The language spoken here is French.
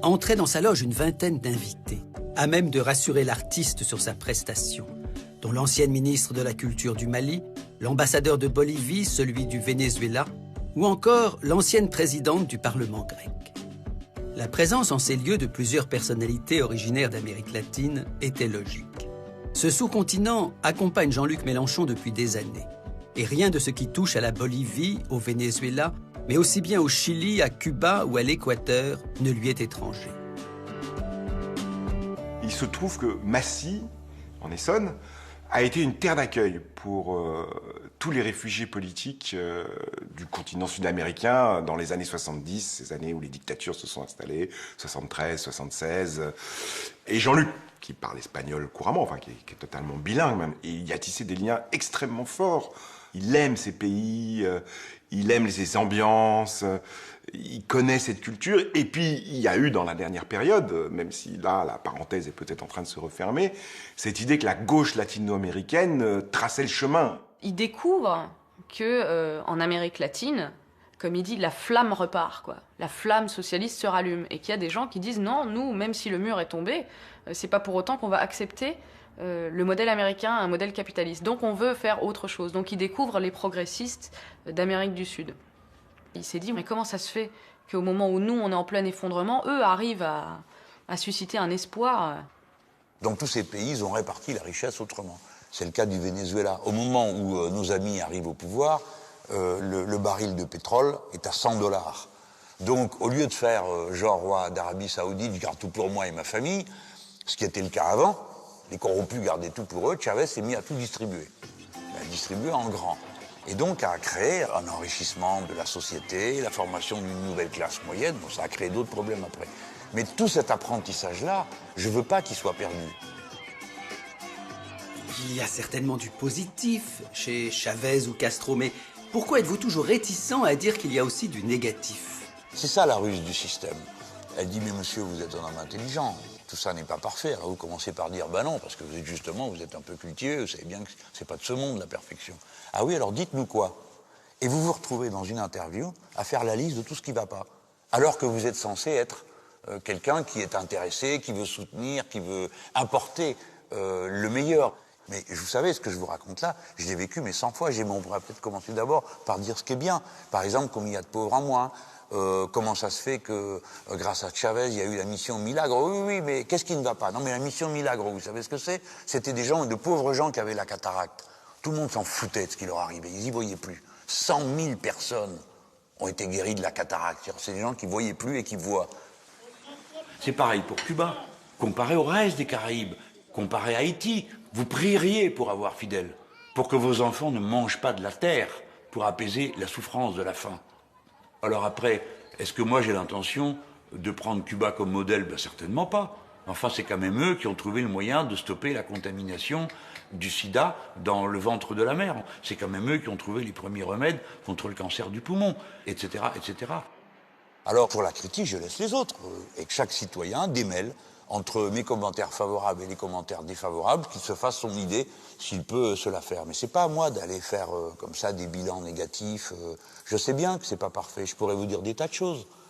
entrait dans sa loge une vingtaine d'invités, à même de rassurer l'artiste sur sa prestation, dont l'ancienne ministre de la Culture du Mali, l'ambassadeur de Bolivie, celui du Venezuela, ou encore l'ancienne présidente du Parlement grec. La présence en ces lieux de plusieurs personnalités originaires d'Amérique latine était logique. Ce sous-continent accompagne Jean-Luc Mélenchon depuis des années, et rien de ce qui touche à la Bolivie, au Venezuela, mais aussi bien au Chili, à Cuba ou à l'Équateur, ne lui est étranger. Il se trouve que Massy, en Essonne, a été une terre d'accueil pour tous les réfugiés politiques du continent sud-américain dans les années 70, ces années où les dictatures se sont installées, 73, 76. Et Jean-Luc, qui parle espagnol couramment, enfin qui est totalement bilingue même, et il y a tissé des liens extrêmement forts. Il aime ces pays, il aime ces ambiances, il connaît cette culture. Et puis, il y a eu dans la dernière période, même si là, la parenthèse est peut-être en train de se refermer, cette idée que la gauche latino-américaine traçait le chemin. Il découvre que en Amérique latine, comme il dit, la flamme repart, quoi. La flamme socialiste se rallume. Et qu'il y a des gens qui disent non, nous, même si le mur est tombé, c'est pas pour autant qu'on va accepter le modèle américain, un modèle capitaliste. Donc on veut faire autre chose. Donc il découvre les progressistes d'Amérique du Sud. Il s'est dit, mais comment ça se fait qu'au moment où nous, on est en plein effondrement, eux arrivent à susciter un espoir. Dans tous ces pays, ils ont réparti la richesse autrement. C'est le cas du Venezuela. Au moment où nos amis arrivent au pouvoir, le baril de pétrole est à 100 $. Donc, au lieu de faire genre roi d'Arabie Saoudite, je garde tout pour moi et ma famille, ce qui était le cas avant, les corrompus gardaient tout pour eux, Chavez s'est mis à tout distribuer. À distribuer en grand. Et donc à créer un enrichissement de la société, la formation d'une nouvelle classe moyenne. Bon, ça a créé d'autres problèmes après. Mais tout cet apprentissage-là, je veux pas qu'il soit perdu. Il y a certainement du positif chez Chavez ou Castro, mais pourquoi êtes-vous toujours réticent à dire qu'il y a aussi du négatif? C'est ça la ruse du système. Elle dit, mais monsieur, vous êtes un homme intelligent. Tout ça n'est pas parfait. Alors vous commencez par dire, ben non, parce que vous êtes un peu cultivé, vous savez bien que c'est pas de ce monde, la perfection. Ah oui, alors dites-nous quoi? Et vous vous retrouvez dans une interview à faire la liste de tout ce qui ne va pas. Alors que vous êtes censé être quelqu'un qui est intéressé, qui veut soutenir, qui veut apporter le meilleur. Mais vous savez, ce que je vous raconte là, je l'ai vécu mais 100 fois. On pourrait peut-être commencer d'abord par dire ce qui est bien. Par exemple, combien il y a de pauvres en moins. Comment ça se fait que, grâce à Chavez, il y a eu la mission Milagro? Oui, mais qu'est-ce qui ne va pas? Non, mais la mission Milagro, vous savez ce que c'est? C'était des gens, de pauvres gens qui avaient la cataracte. Tout le monde s'en foutait de ce qui leur arrivait, ils y voyaient plus. 100 000 personnes ont été guéries de la cataracte. C'est des gens qui voyaient plus et qui voient. C'est pareil pour Cuba. Comparé au reste des Caraïbes, comparé à Haïti, vous prieriez pour avoir Fidel, pour que vos enfants ne mangent pas de la terre, pour apaiser la souffrance de la faim. Alors après, est-ce que moi j'ai l'intention de prendre Cuba comme modèle? Ben certainement pas. Enfin, c'est quand même eux qui ont trouvé le moyen de stopper la contamination du sida dans le ventre de la mère. C'est quand même eux qui ont trouvé les premiers remèdes contre le cancer du poumon, etc., etc. Alors, pour la critique, je laisse les autres. Et que chaque citoyen démêle entre mes commentaires favorables et les commentaires défavorables, qu'il se fasse son idée s'il peut se la faire. Mais c'est pas à moi d'aller faire comme ça des bilans négatifs. Je sais bien que c'est pas parfait. Je pourrais vous dire des tas de choses.